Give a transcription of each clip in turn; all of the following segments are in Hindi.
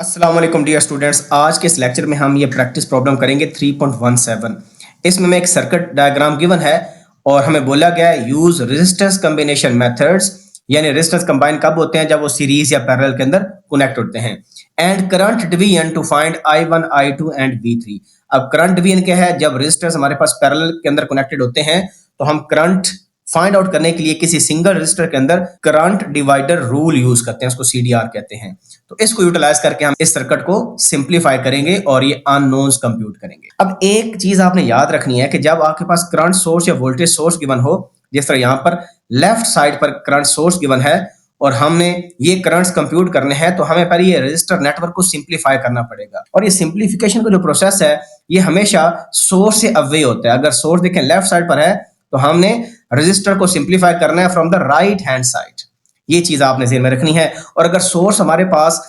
अस्सलाम वालेकुम डियर स्टूडेंट्स। आज के इस लेक्चर में हम ये प्रैक्टिस प्रॉब्लम करेंगे 3.17। इसमें में एक सर्किट डायग्राम गिवन है और हमें बोला गया है यूज रेजिस्टेंस कॉम्बिनेशन मेथड्स, यानी रेजिस्टेंस कंबाइन कब होते हैं, जब वो सीरीज या पैरेलल के अंदर कनेक्ट होते हैं। And current division to find I1 I2 and V3। अब करंट डिवीजन क्या है, जब रेजिस्टेंस हमारे पास पैरेलल के अंदर कनेक्टेड होते हैं तो हम करंट फाइंड आउट करने के लिए किसी सिंगल रजिस्टर के अंदर करंट डिवाइडर रूल यूज करते हैं, उसको CDR कहते हैं। तो इसको यूटिलाइज करके हम इस सर्किट को सिंप्लीफाई करेंगे और ये अननोन्स कंप्यूट करेंगे। अब एक चीज आपने याद रखनी है कि जब आपके पास करंट सोर्स या वोल्टेज सोर्स गिवन हो, जिस तरह यहां पर लेफ्ट साइड पर करंट सोर्स गिवन है और हमने ये करंट्स कंप्यूट करने हैं, तो हमें पहले ये रजिस्टर नेटवर्क को सिंप्लीफाई करना पड़ेगा। और ये सिंप्लीफिकेशन का जो प्रोसेस है ये हमेशा सोर्स से अवे होता है। अगर सोर्स देखें लेफ्ट साइड पर है तो हमने रजिस्टर को सिंप्लीफाई करना है from the right hand side. ये चीज आपने ध्यान में रखनी है। और अगर सोर्स हमारे पास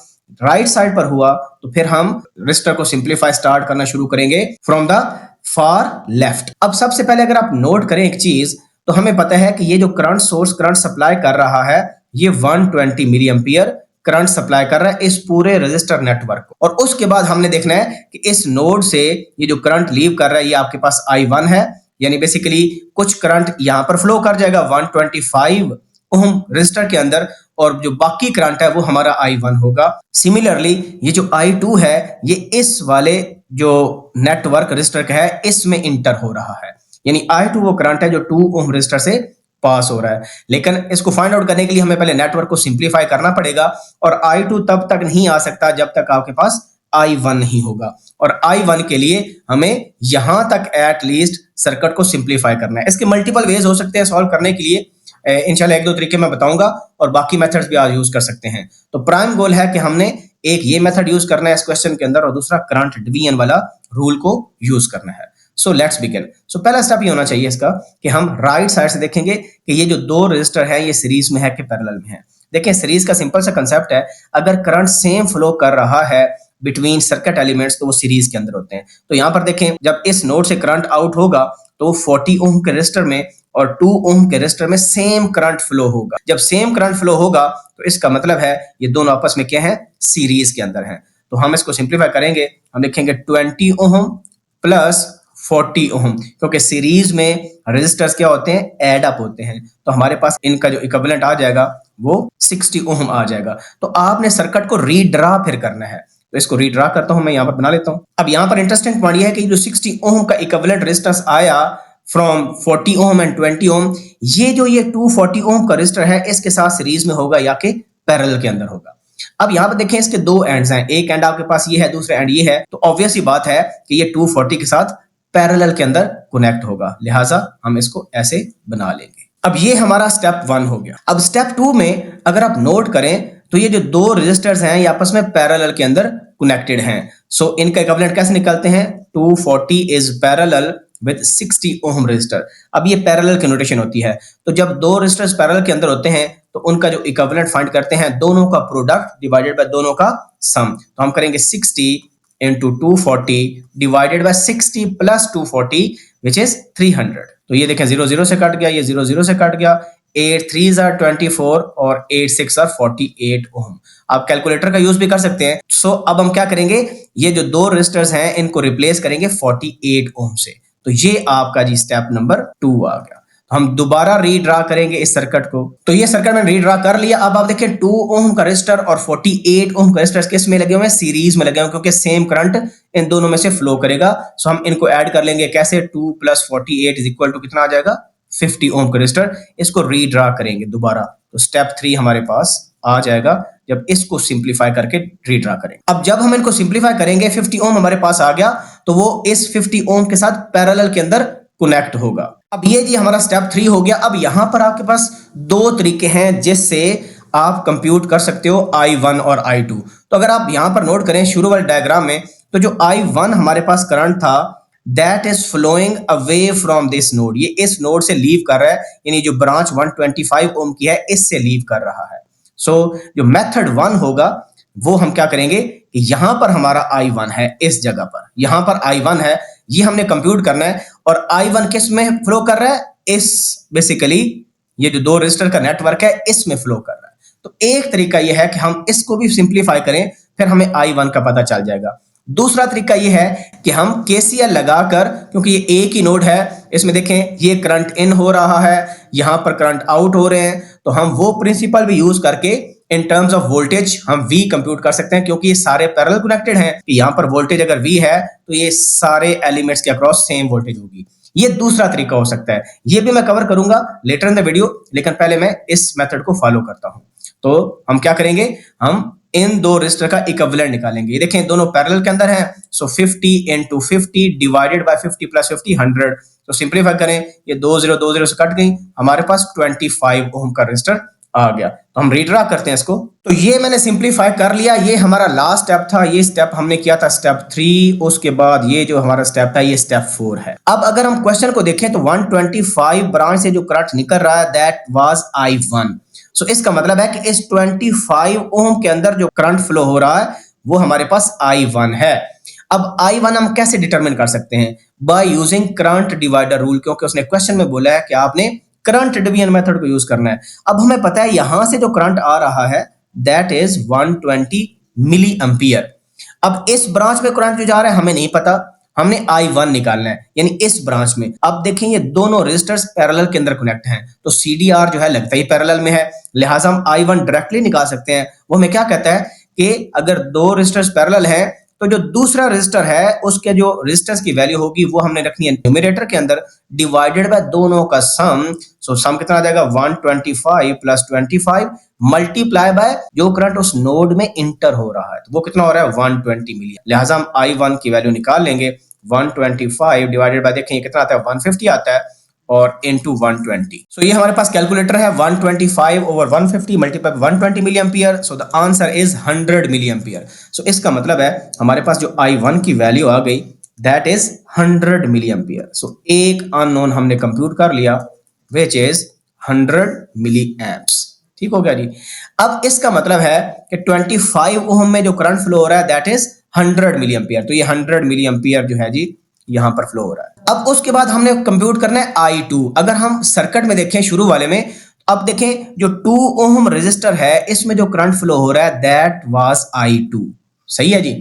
राइट साइड पर हुआ तो फिर हम रजिस्टर को सिंप्लीफाई स्टार्ट करना शुरू करेंगे फ्रॉम द फार लेफ्ट। अब सबसे पहले अगर आप नोट करें एक चीज, तो हमें पता है कि ये जो करंट सोर्स करंट सप्लाई कर रहा है ये 120 मिली एम्पियर करंट सप्लाई कर रहा है इस पूरे रजिस्टर नेटवर्क को। और उसके बाद हमने देखना है कि इस नोड से ये जो करंट लीव कर रहा है ये आपके पास I1 है, यानी बेसिकली कुछ करंट यहां पर फ्लो कर जाएगा 125 ओम रजिस्टर के अंदर, और जो बाकी करंट है वो हमारा I1 होगा। सिमिलरली ये जो I2 है ये इस वाले जो नेटवर्क रजिस्टर का है इसमें इंटर हो रहा है, यानी I2 वो करंट है जो 2 ओम रजिस्टर से पास हो रहा है। लेकिन इसको फाइंड आउट करने के लिए हमें पहले नेटवर्क को सिंप्लीफाई करना पड़ेगा, और I2 तब तक नहीं आ सकता जब तक आपके पास I1 नहीं होगा। और I1 के लिए हमें यहां तक एट लीस्ट सर्किट को सिंप्लीफाई करना है। इसके मल्टीपल वेज हो सकते हैं सॉल्व करने के लिए, इंशाल्लाह एक दो तरीके मैं बताऊंगा और बाकी मेथड्स भी आज यूज कर सकते हैं। तो प्राइम गोल है कि हमने एक ये मेथड यूज करना है इस क्वेश्चन के अंदर और दूसरा करंट डिवीजन वाला रूल को यूज करना है। So let's begin. सो पहला स्टेप ये होना चाहिए इसका कि हम राइट साइड से देखेंगे कि ये जो दो रजिस्टर है ये सीरीज में है कि पैरेलल में है। देखिए सीरीज का सिंपल सा कंसेप्ट है, अगर करंट सेम फ्लो कर रहा है बिटवीन सर्किट एलिमेंट्स तो वो सीरीज के अंदर होते हैं। तो यहां पर देखें जब इस नोड से करंट आउट होगा तो 40 ओम के रजिस्टर में और 2 ओम के रजिस्टर में सेम करंट फ्लो होगा। जब सेम करंट फ्लो होगा तो इसका मतलब है ये दोनों आपस में क्या है, सीरीज के अंदर हैं। तो हम इसको सिंप्लीफाई करेंगे, हम लिखेंगे 20 ओम प्लस 40 ओम, क्योंकि सीरीज में रेजिस्टर्स क्या होते हैं, एड अप होते हैं। तो हमारे पास इनका जो इक्विवेलेंट आ जाएगा वो 60 ओम आ जाएगा। तो आपने सर्किट को रीड्रा फिर करना है, तो इसको रीड्रा करता हूं, मैं यहां पर बना लेता हूं। अब यहां पर इंटरेस्टिंग पॉइंट ये है कि जो 60 ओम का इक्विवेलेंट रेजिस्टेंस आया फ्रॉम 40 ओम एंड 20 ओम, ये जो ये 240 ओम का रेजिस्टर है इसके साथ सीरीज में होगा या कि पैरेलल के अंदर होगा। अब यहां पर देखें इसके दो एंड्स हैं, एक एंड आपके पास ये है, दूसरा एंड ये है। तो ऑब्वियस ही बात है कि ये 240 के साथ पैरेलल के अंदर कनेक्ट होगा, लिहाजा हम इसको ऐसे बना लेंगे। अब ये हमारा स्टेप 1 हो गया। अब स्टेप 2 में अगर आप नोट करें तो ये जो दो रेजिस्टर्स हैं ये आपस में पैरेलल के अंदर कनेक्टेड हैं। सो इनका इक्विवेलेंट कैसे निकलते हैं, 240 is parallel with 60 ohm resistor. अब ये पैरेलल की नोटेशन होती है, तो जब दो रेजिस्टर्स पैरेलल के अंदर होते हैं तो उनका जो इक्विवेलेंट फाइंड करते हैं, दोनों का प्रोडक्ट डिवाइडेड बाय दोनों का सम। तो हम करेंगे 60 into 240 divided by 60 plus 240 which is 300। तो ये देखें 0 0 से कट गया, ये 0 0 से कट गया, 8 3s are 24 और 8 6 are 48 ओम। आप कैलकुलेटर का यूज भी कर सकते हैं। सो अब हम क्या करेंगे, ये जो दो रेजिस्टर्स हैं इनको रिप्लेस करेंगे 48 ओम से। तो ये आपका जी स्टेप नंबर 2 आ गया। हम दोबारा रीड्रा करेंगे इस सर्किट को। तो ये सर्किट में रीड्रा कर लिया। अब आप देखिए 2 ओम का रेजिस्टर और 48 ओम का रेजिस्टर किस में लगे हुए हैं, सीरीज में लगे हुए हैं, क्योंकि सेम करंट इन दोनों में से फ्लो करेगा। सो हम इनको ऐड कर लेंगे कैसे, 2 + 48 इज इक्वल टू कितना आ जाएगा, 50 ओम का रेजिस्टर। इसको रीड्रा करेंगे दोबारा, तो स्टेप 3 हमारे पास आ जाएगा जब इसको सिंप्लीफाई करके रीड्रा करेंगे। अब जब हम इनको सिंप्लीफाई करेंगे 50 ओम हमारे पास आ गया, तो वो इस 50 ओम के साथ पैरेलल के अंदर कनेक्ट होगा। अब ये जी हमारा स्टेप 3 हो गया। अब यहां पर आपके पास दो तरीके हैं जिससे आप कंप्यूट कर सकते हो I1 और I2। तो अगर आप यहां पर नोट करें शुरू वाले डायग्राम में, तो जो I1 हमारे पास करंट था that is flowing away from this node, ये इस नोड से लीव कर रहा है, यानी जो ब्रांच 125 ओम की है इससे लीव कर रहा है। सो जो मेथड 1 होगा वो हम क्या करेंगे कि यहां पर हमारा I1 है, इस जगह पर यहां पर I1 है, ये हमने कंप्यूट करना है। और I1 किस में फ्लो कर रहा है, इस बेसिकली ये जो दो रजिस्टर का नेटवर्क है इसमें फ्लो कर रहा है। तो एक तरीका यह है कि हम इसको भी सिंप्लीफाई करें, फिर हमें I1 का पता चल जाएगा। दूसरा तरीका ये है कि हम KCL लगाकर, क्योंकि ये एक ही नोड है, इसमें देखें ये करंट इन हो रहा है, यहां पर करंट आउट हो रहे हैं, तो हम वो प्रिंसिपल भी यूज करके इन टर्म्स ऑफ वोल्टेज हम V कंप्यूट कर सकते हैं, क्योंकि ये सारे पैरेलल कनेक्टेड हैं कि यहां पर वोल्टेज अगर V है तो ये सारे एलिमेंट्स के अक्रॉस सेम वोल्टेज होगी। ये दूसरा तरीका हो सकता है, ये भी मैं कवर करूंगा लेटर इन द वीडियो, लेकिन पहले मैं इस मेथड को फॉलो करता हूं। तो हम क्या करेंगे, हम इन दो रेजिस्टर का इक्विवेलेंट निकालेंगे। ये देखें दोनों पैरेलल के अंदर हैं, सो 50 into 50 डिवाइडेड बाय 50 प्लस 50 100। तो सिंपलीफाई करें, ये 2 0 से कट गई, हमारे पास 25 ओम का रेजिस्टर आ गया। तो हम रीड्रा करते हैं इसको। तो ये मैंने सिंपलीफाई कर लिया, ये हमारा लास्ट स्टेप था, ये स्टेप हमने किया था स्टेप 3, उसके बाद ये जो हमारा स्टेप था ये स्टेप 4 है। अब अगर हम क्वेश्चन को देखें तो 125 ब्रांच से जो करंट निकल रहा है दैट वाज I1। सो इसका मतलब है कि इस 25 ओम के अंदर जो करंट फ्लो हो रहा है वो हमारे पास I1 है। अब I1 हम कैसे डिटरमिन कर सकते हैं, by using current divider rule, क्योंकि उसने क्वेश्चन में बोला है कि आपने करंट डिवीजन मेथड को यूज करना है। अब हमें पता है यहां से जो करंट आ रहा है दैट इज 120 मिली एम्पियर। अब इस ब्रांच में करंट जो जा रहा है हमें नहीं पता, हमने I1 निकालना है, यानी इस ब्रांच में। अब देखें ये दोनों रेजिस्टर्स पैरेलल के अंदर कनेक्ट हैं, तो CDR जो है लगता ही पैरेलल में है, लिहाजा हम I1 डायरेक्टली निकाल सकते हैं। वो हमें क्या कहता है कि अगर दो रेजिस्टर्स पैरेलल हैं तो जो दूसरा रेजिस्टर है उसके जो रेजिस्टेंस की वैल्यू होगी वो हमने रखनी है न्यूमरेटर के अंदर, डिवाइडेड बाय दोनों का सम। सो सम कितना आ जाएगा, 125 प्लस 25 मल्टीप्लाई बाय जो करंट उस नोड में इंटर हो रहा है, तो वो कितना हो रहा है 120 मिली। लिहाजा हम I1 की वैल्यू निकाल लेंगे, 125 डिवाइडेड बाय, देखें कितना आता है 150 आता है, और इनटू 120। सो ये हमारे पास कैलकुलेटर है, 125 over 150 multiply 120 milli ampere. So the answer is 100 milli ampere. So इसका मतलब है हमारे पास जो I1 की वैल्यू आ गई दैट इज 100 मिली एम्पियर। सो एक अननोन हमने कंप्यूट कर लिया विच इज 100 मिली एम्प्स। ठीक हो गया जी। अब इसका मतलब है कि 25 ओम में जो करंट फ्लो हो रहा है दैट इज 100 मिली एम्पियर। तो ये 100 मिली एम्पियर जो है जी यहां पर फ्लो हो रहा है। अब उसके बाद हमने कंप्यूट करना है I2। अगर हम सर्किट में देखें शुरू वाले में, अब देखें जो 2 ओम रेजिस्टर है इसमें जो करंट फ्लो हो रहा है दैट वाज I2। सही है जी।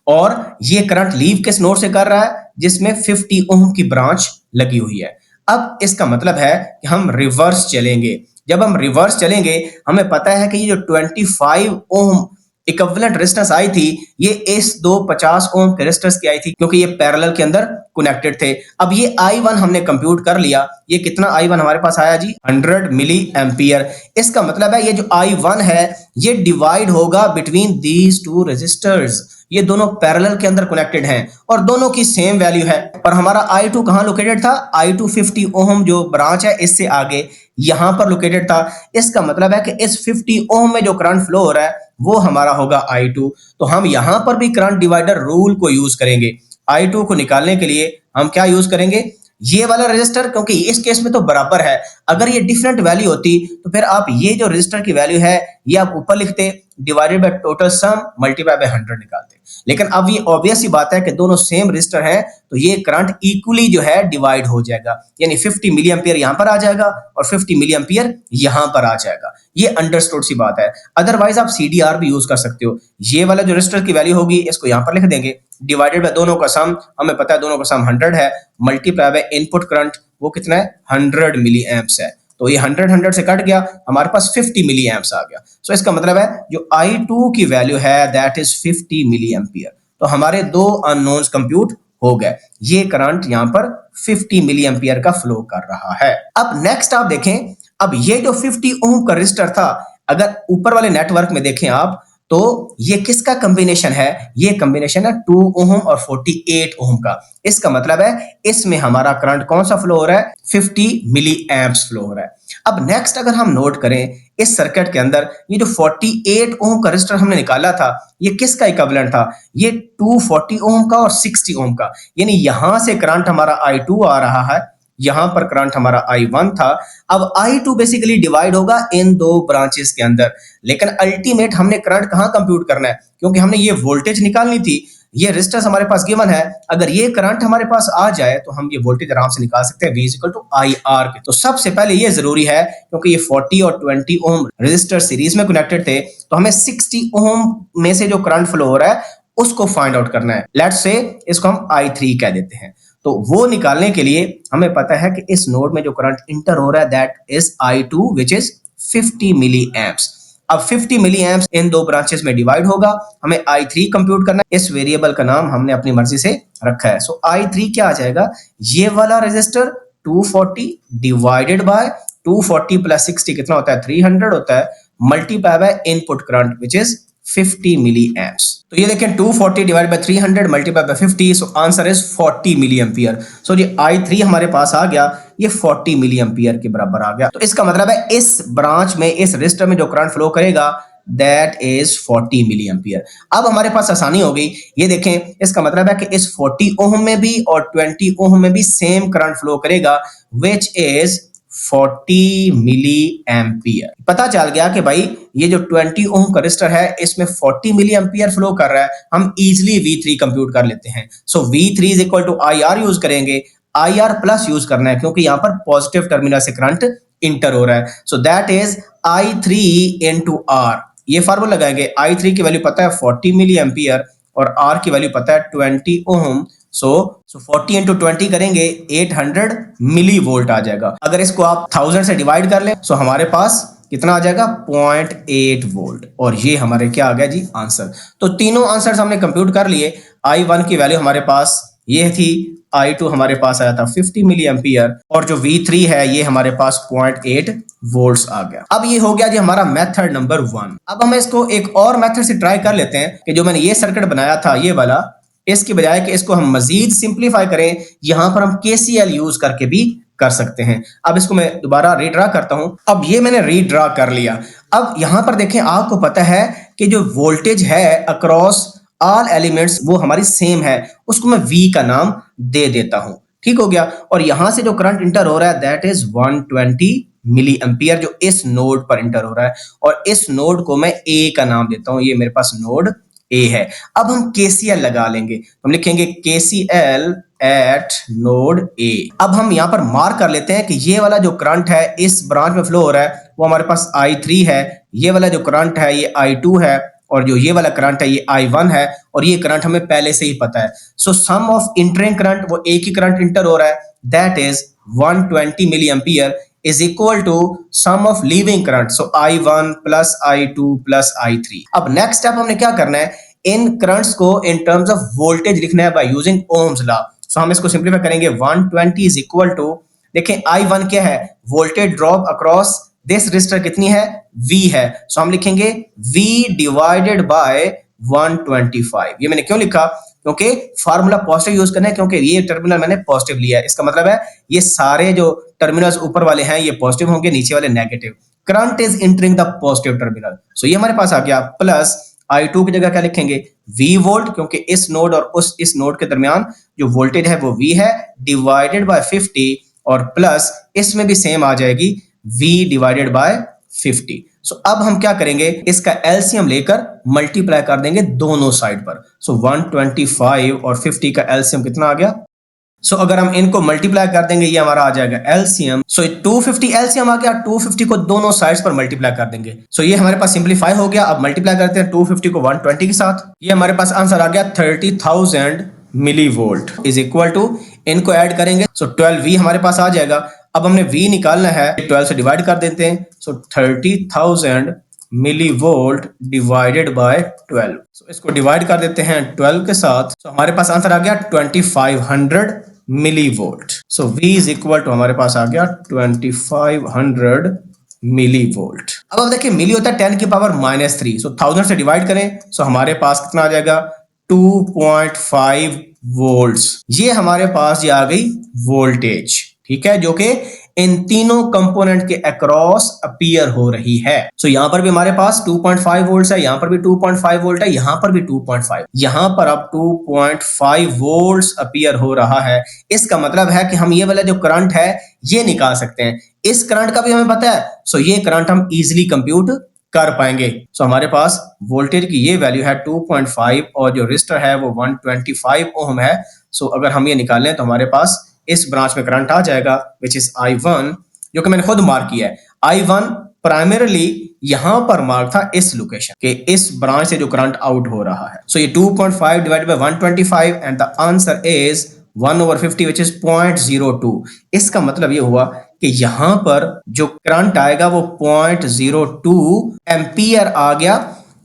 और ये करंट लीव किस नोड से कर रहा है, जिसमें 50 ओम की ब्रांच लगी हुई है। अब इसका मतलब है कि हम रिवर्स चलेंगे। जब हम रिवर्स चलेंगे हमें पता है कि ये जो 25 ओम इक्विवेलेंट रेजिस्टेंस आई थी ये इस दो 50 ओम के रेजिस्टेंस की आई थी, क्योंकि ये पैरेलल के अंदर कनेक्टेड थे। अब ये I1 हमने कंप्यूट कर लिया, ये कितना I1 हमारे पास आया जी 100 मिली एम्पियर। इसका मतलब है ये जो I1 है ये डिवाइड होगा बिटवीन दीज टू रेजिस्टर्स। ये दोनों पैरेलल के अंदर कनेक्टेड हैं और दोनों की सेम वैल्यू है। और हमारा I2 कहां लोकेटेड था, I2 50 ओम जो ब्रांच है इससे आगे यहां पर लोकेटेड था। इसका मतलब है कि इस 50 ओम में जो करंट फ्लो हो रहा है वो हमारा होगा I2। तो हम यहां पर भी करंट डिवाइडर रूल को यूज करेंगे। I2 को निकालने के लिए हम क्या यूज करेंगे, ये वाला रेजिस्टर, क्योंकि इस केस में तो बराबर है। अगर ये डिफरेंट वैल्यू होती तो फिर आप ये जो रेजिस्टर की वैल्यू है ये आप ऊपर लिखते, divided by total sum multiply by 100 निकालते। लेकिन अब ये ऑब्वियस सी बात है कि दोनों सेम रेजिस्टर हैं तो ये करंट इक्वली जो है डिवाइड हो जाएगा, यानी 50 मिली एम्पियर यहां पर आ जाएगा और 50 मिली एम्पियर यहां पर आ जाएगा। ये अंडरस्टूड सी बात है। अदरवाइज आप CDR भी यूज कर सकते हो। ये वाला जो रेजिस्टर की वैल्यू होगी इसको यहां पर लिख देंगे, डिवाइडेड बाय दोनों का सम, हमें पता है दोनों का सम 100 है, मल्टीप्लाई बाय इनपुट करंट वो कितना है 100 मिली एम्प्स है। तो ये 100 से कट गया, हमारे पास 50 मिली एम्प्स आ गया। सो इसका मतलब है जो I2 की वैल्यू है दैट इज 50 मिली एम्पियर। तो हमारे दो अननोन्स कंप्यूट हो गए। ये करंट यहां पर 50 मिली एम्पियर का फ्लो कर रहा है। अब नेक्स्ट आप देखें, अब ये जो 50 ओम का रेजिस्टर था, अगर ऊपर वाले नेटवर्क में देखें आप तो ये किसका कॉम्बिनेशन है, ये कॉम्बिनेशन है 2 ओम और 48 ओम का। इसका मतलब है इसमें हमारा करंट कौन सा फ्लो हो रहा है 50 मिली एम्प्स फ्लो हो रहा है। अब नेक्स्ट अगर हम नोट करें इस सर्किट के अंदर ये जो 48 ओम का रेजिस्टर हमने निकाला था ये किसका इक्विवेलेंट था, ये 240 ओम का और 60 ओम का। यानी यहां से करंट हमारा I2 आ रहा है, यहां पर करंट हमारा I1 था। अब I2 बेसिकली डिवाइड होगा इन दो ब्रांचेस के अंदर, लेकिन अल्टीमेट हमने करंट कहां कंप्यूट करना है, क्योंकि हमने ये वोल्टेज निकालनी थी। ये रेजिस्टेंस हमारे पास गिवन है, अगर ये करंट हमारे पास आ जाए तो हम ये वोल्टेज आराम से निकाल सकते हैं V इक्वल टू IR के। तो सबसे पहले ये जरूरी है, क्योंकि ये 40 और 20 ओम रेजिस्टर सीरीज में कनेक्टेड थे, तो हमें 60 ओम में से जो करंट फ्लो हो रहा है उसको फाइंड आउट करना है। लेट्स से इसको हम I3 कह देते हैं। तो वो निकालने के लिए हमें पता है कि इस नोड में जो करंट इंटर हो रहा है that is I2 which is 50 milli amps. अब 50 मिली एम्प्स इन दो ब्रांचेस में डिवाइड होगा, हमें I3 कंप्यूट करना है। इस वेरिएबल का नाम हमने अपनी मर्जी से रखा है। सो I3 क्या आ जाएगा, ये वाला रेजिस्टर 240 डिवाइडेड बाय 240 प्लस 60 कितना होता है, 300 होता है, multiply by input current which is 50 milli amps. तो ये देखें 240 divide by 300 multiply by 50, so answer is 40 milli ampere. So ये I3 हमारे पास आ गया, ये 40 मिली एम्पियर के बराबर आ गया। तो इसका मतलब है इस ब्रांच में, इस रजिस्टर में जो करंट फ्लो करेगा दैट इज 40 मिली एम्पियर। अब हमारे पास आसानी हो गई, ये देखें इसका मतलब है कि इस 40 ओम में भी और 20 ओम में भी सेम करंट फ्लो करेगा विच इज 40 मिली एम्पियर। पता चल गया कि भाई ये जो 20 ओम का रजिस्टर है इसमें 40 मिली एम्पियर फ्लो कर रहा है, हम इजीली V3 कंप्यूट कर लेते हैं। So V3 is equal to IR use करेंगे, IR प्लस यूज करना है क्योंकि यहां पर पॉजिटिव टर्मिनल से करंट इंटर हो रहा है। So that is I3 into R। ये फार्मूला लगाएंगे, I3 की वैल्यू पता है 40 मिली एम्पियर और R की वैल्यू पता है 20 ओम। सो 40 इंटू 20 करेंगे 800 मिली वोल्ट आ जाएगा। अगर इसको आप 1000 से डिवाइड कर लें सो हमारे पास कितना आ जाएगा, 0.8 वोल्ट। और ये हमारे क्या आ गया जी, आंसर। तो तीनों आंसर्स हमने कंप्यूट कर लिए। I1 की वैल्यू हमारे पास ये थी, I2 हमारे पास आया था 50 मिली एम्पियर और जो V3 है ये हमारे पास 0.8 वोल्ट्स आ गया। अब ये हो गया जी हमारा मेथड नंबर 1। अब हम इसको एक और मेथड से ट्राई कर लेते हैं कि जो मैंने ये सर्किट बनाया था ये वाला, इसकी बजाय कि इसको हम मजीद सिंप्लीफाई करें, यहां पर हम KCL यूज करके भी कर सकते हैं। अब इसको मैं दोबारा रीड्रा करता हूं। अब ये मैंने रीड्रा कर लिया। अब यहां पर देखें, आपको पता है कि जो वोल्टेज है अक्रॉस ऑल एलिमेंट्स वो हमारी सेम है, उसको मैं V का नाम दे देता हूं। ठीक हो गया। और यहां से जो करंट इंटर हो रहा है दैट इज 120 मिली एम्पियर जो इस नोड पर इंटर हो रहा है, और इस नोड को मैं A का नाम देता हूं। ये मेरे पास नोड A है। अब हम KCL लगा लेंगे, हम लिखेंगे KCL एट नोड A। अब हम यहां पर मार्क कर लेते हैं कि ये वाला जो करंट है इस ब्रांच में फ्लो हो रहा है वो हमारे पास I3 है, ये वाला जो करंट है ये I2 है, और जो ये वाला करंट है ये I1 है, और ये करंट हमें पहले से ही पता है। So sum of entering current, वो एक ही करंट इंटर हो रहा है, that is 120 milli ampere is equal to sum of leaving current, so I1 plus I2 plus I3। अब नेक्स्ट स्टेप हमने क्या करना है, इन करंट्स को इन टर्म्स ऑफ वोल्टेज लिखना है बाय यूजिंग ओम्स लॉ। सो हम इसको सिंपलीफाई करेंगे, 120 इज इक्वल टू, देखें I1 क्या है, voltage drop across this register कितनी है, V है। सो हम लिखेंगे V डिवाइडेड बाय 125। ये मैंने क्यों लिखा, क्योंकि फार्मूला पॉजिटिव यूज करना है, क्योंकि ये टर्मिनल मैंने पॉजिटिव लिया है। इसका मतलब है ये सारे जो टर्मिनल्स ऊपर वाले हैं ये पॉजिटिव होंगे, नीचे वाले negative. Current is entering the positive terminal. So ये हमारे पास आ गया, प्लस I2 की जगह क्या लिखेंगे, V वोल्ट, क्योंकि इस नोड और इस नोड के दरमियान जो वोल्टेज है वो V है, डिवाइडेड बाय 50, और प्लस इसमें भी सेम आ जाएगी V डिवाइडेड बाय 50। सो अब हम क्या करेंगे, इसका एलसीएम लेकर मल्टीप्लाई कर देंगे दोनों साइड पर। सो 125 और 50 का एलसीएम कितना आ गया, सो अगर हम इनको मल्टीप्लाई कर देंगे ये हमारा आ जाएगा एलसीएम। सो 250 एलसीएम आ गया, 250 को दोनों साइड्स पर मल्टीप्लाई कर देंगे। सो ये हमारे पास सिंपलीफाई हो गया। अब मल्टीप्लाई करते हैं 250 को 120 के साथ, ये हमारे पास आंसर आ गया 30,000 milli volt is equal to, इनको ऐड करेंगे सो 12V हमारे पास आ जाएगा। अब हमने V निकालना है, 12 से डिवाइड कर देते हैं, सो 30,000 मिली वोल्ट डिवाइडेड बाय 12। सो इसको डिवाइड कर देते हैं 12 के साथ, सो हमारे पास आंसर आ गया 2500 milli volt. So V is equal to हमारे पास आ गया 2500 मिली वोल्ट। अब देखिए मिली होता है 10 की पावर -3, सो 1000 से डिवाइड करें, सो हमारे पास कितना आ जाएगा 2.5 वोल्ट्स। ये हमारे पास ये आ गई वोल्टेज, ठीक है, जो कि इन तीनों कंपोनेंट के अक्रॉस अपीयर हो रही है। सो यहां पर भी हमारे पास 2.5 वोल्ट्स है, यहां पर भी 2.5 वोल्ट है, यहां पर भी 2.5, यहां पर अब 2.5 वोल्ट्स अपीयर हो रहा है। इसका मतलब है कि हम ये वाला जो करंट है ये निकाल सकते हैं। इस करंट का भी हमें पता है, सो ये करंट हम इजीली कंप्यूट कर पाएंगे। सो हमारे पास वोल्टेज की ये वैल्यू है 2.5 और जो रजिस्टर है वो 125 ओम है। सो अगर हम ये निकालें तो हमारे पास इस ब्रांच में करंट आ जाएगा विच इज I1, जो कि मैंने खुद मार्क किया है। I1 प्राइमरीली यहां पर मार्क था इस लोकेशन के, इस ब्रांच से जो करंट आउट हो रहा है। सो ये 2.5 divided by 125 and the answer is 1/50 which is 0.02। इसका मतलब ये हुआ कि यहां पर जो करंट आएगा वो 0.02 एम्पियर आ गया।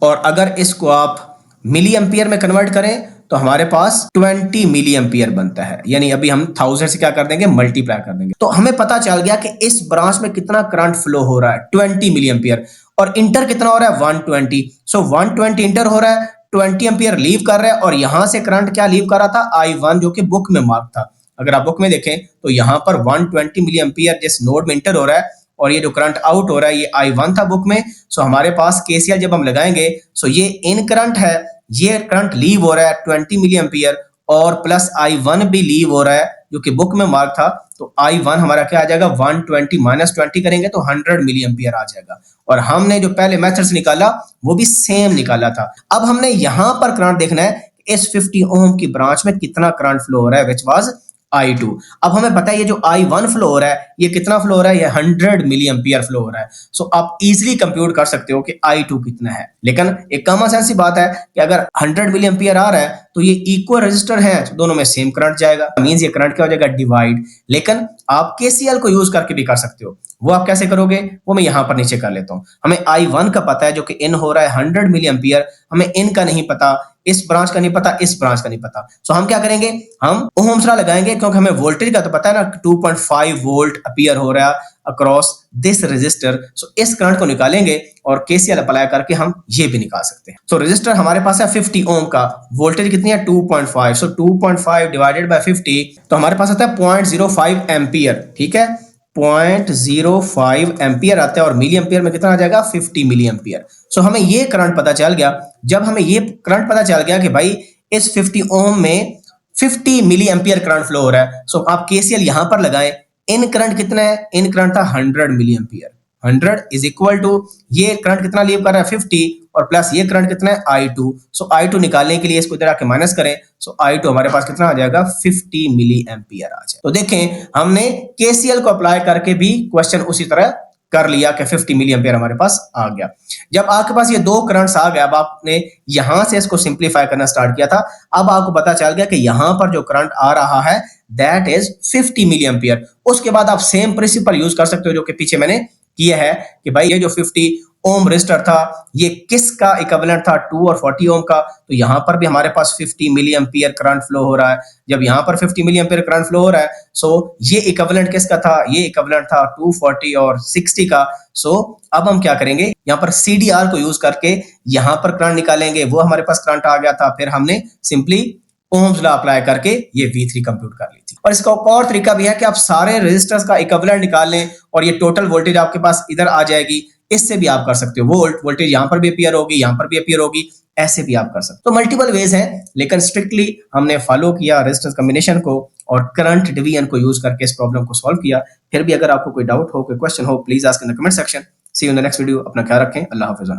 और अगर इसको आप मिली एम्पियर में कन्वर्ट करें तो हमारे पास 20 मिली एम्पियर बनता है, यानी अभी हम 1000 से क्या कर देंगे, मल्टीप्लाई कर देंगे। तो हमें पता चल गया कि इस ब्रांच में कितना करंट फ्लो हो रहा है, 20 मिली एम्पियर, और इंटर कितना हो रहा है, 120। सो 120 इंटर हो रहा है, 20 एम्पियर लीव कर रहा है, और यहां से करंट क्या लीव कर रहा था, I1, जो कि बुक में मार्क था। अगर आप बुक में देखें तो यहां पर 120 मिली एम्पियर जिस नोड में इंटर हो रहा है, और ये जो करंट आउट हो रहा है ये I1 था बुक में। सो हमारे पास KCL जब हम लगाएंगे, सो ये इन करंट है, ये करंट लीव हो रहा है 20 मिली एम्पियर, और प्लस I1 भी लीव हो रहा है जो कि बुक में मार्क था। तो I1 हमारा क्या आ जाएगा, 120 माइनस 20 करेंगे तो 100 मिली एम्पियर आ जाएगा। और हमने जो पहले मेथड से निकाला वो भी सेम निकाला था। अब हमने यहां पर करंट देखना है इस 50 ओम की ब्रांच में कितना करंट फ्लो हो रहा है, विच वाज I2। अब हमें पता है ये जो I1 फ्लो हो रहा है ये कितना फ्लो हो रहा है, ये 100 मिली एम्पियर फ्लो हो रहा है। सो आप इजीली कंप्यूट कर सकते हो कि I2 कितना है। लेकिन एक कॉमन सेंस की बात है कि अगर 100 मिली एम्पियर आ रहा है तो ये इक्वल रजिस्टर है, तो दोनों में सेम करंट जाएगा, मींस ये करंट क्या हो जाएगा, डिवाइड। लेकिन आप KCL को यूज करके भी कर सकते हो। वो आप कैसे करोगे, वो मैं यहां पर नीचे कर लेता हूं। हमें I1 का पता है जो कि इन हो रहा है 100 मिली एम्पियर, हमें इन का नहीं पता, इस ब्रांच का नहीं पता, इस ब्रांच का नहीं पता। सो हम क्या करेंगे, हम ओहम्स लॉ लगाएंगे, क्योंकि हमें वोल्टेज का तो पता है ना, 2.5 वोल्ट अपीयर हो रहा है अक्रॉस दिस रेजिस्टर। सो इस करंट को निकालेंगे और KCL अप्लाई करके हम ये भी निकाल सकते हैं। तो रेजिस्टर हमारे पास है 50 ओम का, वोल्टेज कितनी है, 2.5। सो 2.5 डिवाइडेड बाय 50 तो हमारे पास आता है 0.05 एम्पियर। ठीक है, 0.05 एम्पियर आता है, और मिली एम्पियर में कितना आ जाएगा, 50 मिली एम्पियर। सो हमें ये करंट पता चल गया। जब हमें ये करंट पता चल गया कि भाई इस 50 ओम में 50 मिली एम्पियर करंट फ्लो हो रहा है, सो आप KCL यहां पर लगाएं। इन करंट कितना है, इन करंट था 100 milli ampere. 100 is equal to ये करंट कितना लीव कर रहा है, 50, और प्लस ये करंट कितना है, I2। सो I2 निकालने के लिए इसको इधर आके माइनस करें, सो I2 हमारे पास कितना आ जाएगा, 50 मिली एम्पियर आ जाए। तो देखें हमने KCL को अप्लाई करके भी क्वेश्चन उसी तरह कर लिया कि 50 मिली एम्पियर हमारे पास आ गया। जब आपके पास ये दो करंट्स आ गए, अब आपने यहां से इसको सिंप्लीफाई करना स्टार्ट किया था, अब आपको पता चल गया कि यहां पर जो करंट आ रहा है दैट इज 50 मिली एम्पियर। उसके बाद आप सेम प्रिंसिपल यूज कर सकते हो जो कि पीछे मैंने किया है कि भाई ये जो 50 ओम रेजिस्टर था ये किसका इक्विवेलेंट था, 2 और 40 ओम का। तो यहां पर भी हमारे पास 50 मिली एम्पियर करंट फ्लो हो रहा है। जब यहां पर 50 मिली एम्पियर करंट फ्लो हो रहा है, सो ये इक्विवेलेंट किसका था, ये इक्विवेलेंट था 240 और 60 का। सो अब हम क्या करेंगे, यहाँ पर CDR को यूज करके यहां पर करंट निकालेंगे। वो हमारे पास करंट आ गया था, फिर हमने सिंपली ओम्स लॉ अप्लाई करके ये V3 कंप्यूट कर ली थी। और इसका एक और तरीका भी है कि आप सारे रेजिस्टर्स का इक्विवेलेंट निकाल लें और ये टोटल वोल्टेज आपके पास इधर आ जाएगी। इससे भी आप कर सकते हो, वोल्टेज यहां पर भी अपीयर होगी, यहां पर भी अपीयर होगी, ऐसे भी आप कर सकते हो। तो मल्टीपल वेज हैं, लेकिन स्ट्रिक्टली हमने फॉलो किया रेजिस्टेंस कॉम्बिनेशन को और करंट डिवीजन को यूज करके इस प्रॉब्लम को सॉल्व किया। फिर भी अगर आपको कोई डाउट हो, कोई क्वेश्चन हो, please ask in the comment section. See you in the next video. अपना ख्याल रखें। अल्लाह हाफिज़।